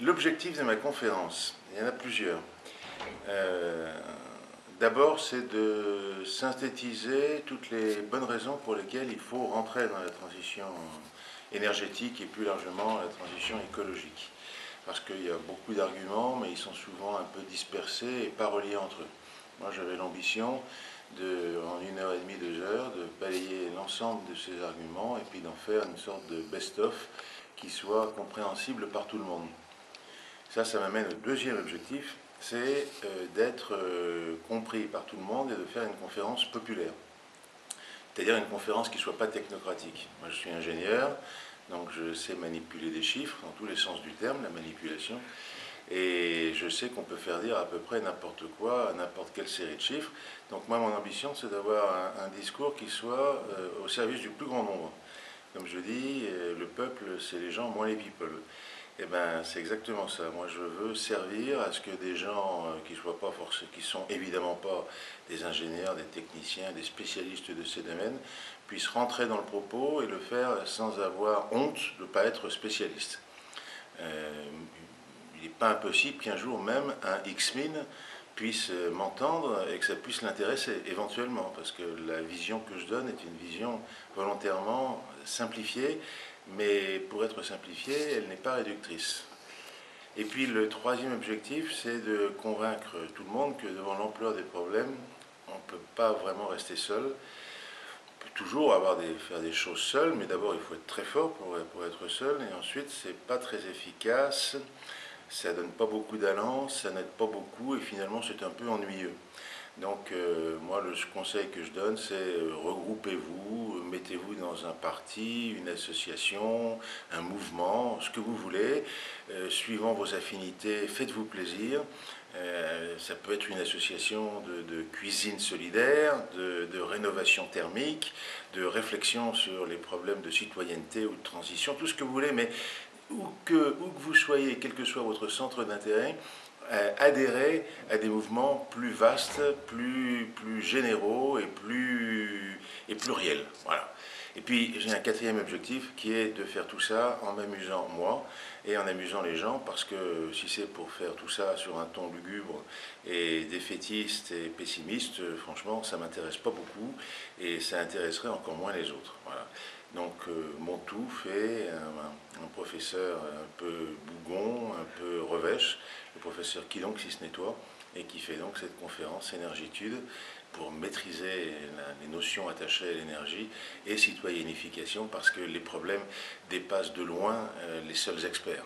L'objectif de ma conférence, il y en a plusieurs. D'abord, c'est de synthétiser toutes les bonnes raisons pour lesquelles il faut rentrer dans la transition énergétique et plus largement la transition écologique. Parce qu'il y a beaucoup d'arguments, mais ils sont souvent un peu dispersés et pas reliés entre eux. Moi, j'avais l'ambition en 1 heure et demie, 2 heures, de balayer l'ensemble de ces arguments et puis d'en faire une sorte de best-of qui soit compréhensible par tout le monde. Ça m'amène au deuxième objectif, c'est d'être compris par tout le monde et de faire une conférence populaire. C'est-à-dire une conférence qui ne soit pas technocratique. Moi, je suis ingénieur, donc je sais manipuler des chiffres, dans tous les sens du terme, la manipulation. Et je sais qu'on peut faire dire à peu près n'importe quoi, à n'importe quelle série de chiffres. Donc moi, mon ambition, c'est d'avoir un discours qui soit au service du plus grand nombre. Comme je dis, le peuple, c'est les gens, moins les people. Eh bien, c'est exactement ça. Moi, je veux servir à ce que des gens qui soient pas forcés, qui sont évidemment pas des ingénieurs, des techniciens, des spécialistes de ces domaines, puissent rentrer dans le propos et le faire sans avoir honte de ne pas être spécialiste. Il n'est pas impossible qu'un jour même un X-Min puisse m'entendre et que ça puisse l'intéresser éventuellement, parce que la vision que je donne est une vision volontairement simplifiée, mais pour être simplifiée, elle n'est pas réductrice. Et puis le troisième objectif, c'est de convaincre tout le monde que devant l'ampleur des problèmes, on ne peut pas vraiment rester seul. On peut toujours faire des choses seul, mais d'abord il faut être très fort pour être seul, et ensuite c'est pas très efficace, ça donne pas beaucoup d'allant, ça n'aide pas beaucoup, et finalement c'est un peu ennuyeux. Donc moi le conseil que je donne, c'est regroupez-vous, mettez-vous dans un parti, une association, un mouvement, ce que vous voulez, suivant vos affinités, faites-vous plaisir. Ça peut être une association de cuisine solidaire, de rénovation thermique, de réflexion sur les problèmes de citoyenneté ou de transition, tout ce que vous voulez, mais où que vous soyez, quel que soit votre centre d'intérêt, adhérer à des mouvements plus vastes, plus généraux et plus pluriels. Voilà. Et puis j'ai un quatrième objectif qui est de faire tout ça en m'amusant moi et en amusant les gens, parce que si c'est pour faire tout ça sur un ton lugubre et défaitiste et pessimiste, franchement ça m'intéresse pas beaucoup et ça intéresserait encore moins les autres. Voilà. Donc mon tout fait un professeur un peu bougon, un peu revêche, le professeur qui donc si ce n'est toi, et qui fait donc cette conférence Énergitude pour maîtriser les notions attachées à l'énergie et citoyennification, parce que les problèmes dépassent de loin les seuls experts.